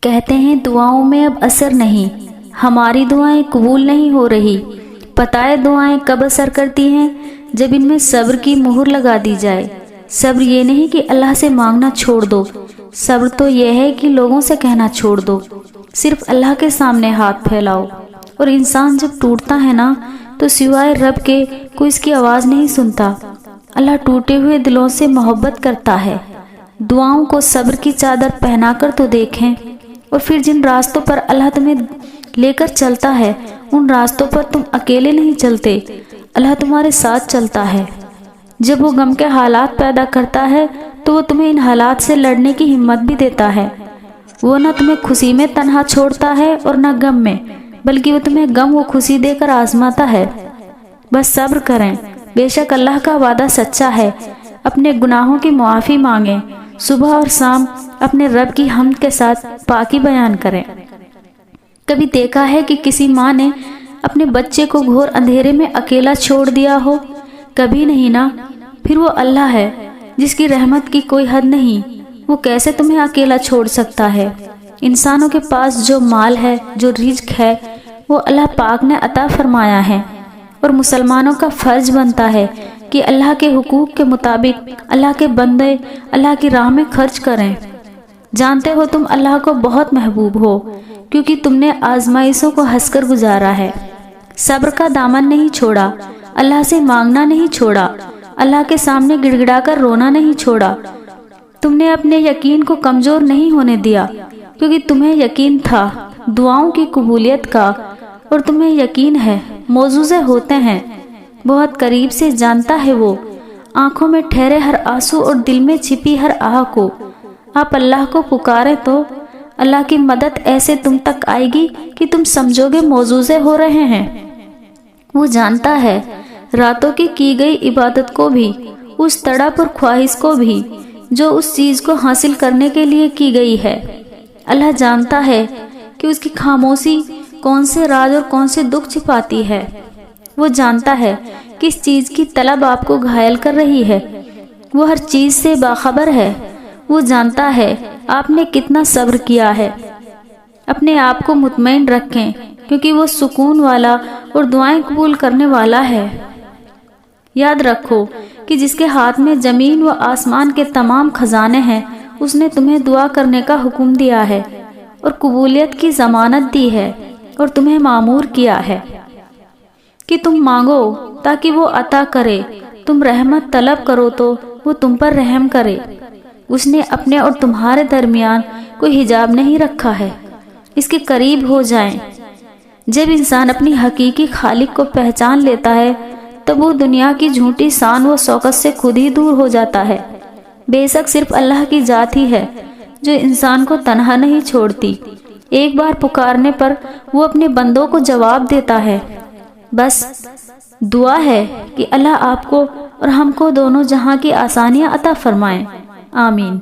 کہتے ہیں دعاؤں میں اب اثر نہیں، ہماری دعائیں قبول نہیں ہو رہی۔ پتہ ہے دعائیں کب اثر کرتی ہیں؟ جب ان میں صبر کی مہر لگا دی جائے۔ صبر یہ نہیں کہ اللہ سے مانگنا چھوڑ دو، صبر تو یہ ہے کہ لوگوں سے کہنا چھوڑ دو، صرف اللہ کے سامنے ہاتھ پھیلاؤ۔ اور انسان جب ٹوٹتا ہے نا تو سوائے رب کے کوئی اس کی آواز نہیں سنتا۔ اللہ ٹوٹے ہوئے دلوں سے محبت کرتا ہے۔ دعاؤں کو صبر کی چادر پہنا کر تو دیکھیں، اور پھر جن راستوں پر اللہ تمہیں لے کر چلتا ہے ان راستوں پر تم اکیلے نہیں چلتے، اللہ تمہارے ساتھ چلتا ہے۔ جب وہ غم کے حالات پیدا کرتا ہے تو وہ تمہیں ان حالات سے لڑنے کی ہمت بھی دیتا ہے۔ وہ نہ تمہیں خوشی میں تنہا چھوڑتا ہے اور نہ غم میں، بلکہ وہ تمہیں غم و خوشی دے کر آزماتا ہے۔ بس صبر کریں، بے شک اللہ کا وعدہ سچا ہے۔ اپنے گناہوں کی معافی مانگیں، صبح اور شام اپنے رب کی حمد کے ساتھ پاکی بیان کریں۔ کبھی دیکھا ہے کہ کسی ماں نے اپنے بچے کو گھور اندھیرے میں اکیلا چھوڑ دیا ہو؟ کبھی نہیں نا۔ پھر وہ اللہ ہے جس کی رحمت کی کوئی حد نہیں، وہ کیسے تمہیں اکیلا چھوڑ سکتا ہے؟ انسانوں کے پاس جو مال ہے، جو رزق ہے، وہ اللہ پاک نے عطا فرمایا ہے، اور مسلمانوں کا فرض بنتا ہے کہ اللہ کے حقوق کے مطابق اللہ کے بندے اللہ کی راہ میں خرچ کریں۔ جانتے ہو تم اللہ کو بہت محبوب ہو کیونکہ تم نے آزمائشوں کو ہنس کر گزارا ہے، صبر کا دامن نہیں چھوڑا، اللہ سے مانگنا نہیں چھوڑا، اللہ کے سامنے گڑ گڑا کر رونا نہیں چھوڑا۔ تم نے اپنے یقین کو کمزور نہیں ہونے دیا کیونکہ تمہیں یقین تھا دعاؤں کی قبولیت کا، اور تمہیں یقین ہے معجزے ہوتے ہیں۔ بہت قریب سے جانتا ہے وہ، آنکھوں میں ٹھہرے ہر آنسو اور دل میں چھپی ہر آہ کو۔ آپ اللہ کو پکارے تو اللہ کی مدد ایسے تم تک آئے گی کہ تم سمجھو گے معجزے ہو رہے ہیں۔ وہ جانتا ہے راتوں کی گئی عبادت کو بھی، اس تڑپ اور خواہش کو بھی جو اس چیز کو حاصل کرنے کے لیے کی گئی ہے۔ اللہ جانتا ہے کہ اس کی خاموشی کون سے راز اور کون سے دکھ چھپاتی ہے۔ وہ جانتا ہے کس چیز کی طلب آپ کو گھائل کر رہی ہے، وہ ہر چیز سے باخبر ہے۔ وہ جانتا ہے آپ نے کتنا صبر کیا ہے۔ اپنے آپ کو مطمئن رکھیں کیونکہ وہ سکون والا اور دعائیں قبول کرنے والا ہے۔ یاد رکھو کہ جس کے ہاتھ میں زمین و آسمان کے تمام خزانے ہیں، اس نے تمہیں دعا کرنے کا حکم دیا ہے اور قبولیت کی ضمانت دی ہے، اور تمہیں مامور کیا ہے کہ تم مانگو تاکہ وہ عطا کرے، تم رحمت طلب کرو تو وہ تم پر رحم کرے۔ اس نے اپنے اور تمہارے درمیان کوئی حجاب نہیں رکھا ہے، اس کے قریب ہو جائیں۔ جب انسان اپنی حقیقی خالق کو پہچان لیتا ہے تب وہ دنیا کی جھوٹی شان و شوکت سے خود ہی دور ہو جاتا ہے۔ بے شک صرف اللہ کی ذات ہی ہے جو انسان کو تنہا نہیں چھوڑتی، ایک بار پکارنے پر وہ اپنے بندوں کو جواب دیتا ہے۔ بس دعا ہے کہ اللہ آپ کو اور ہم کو دونوں جہاں کی آسانیاں عطا فرمائیں۔ آمین۔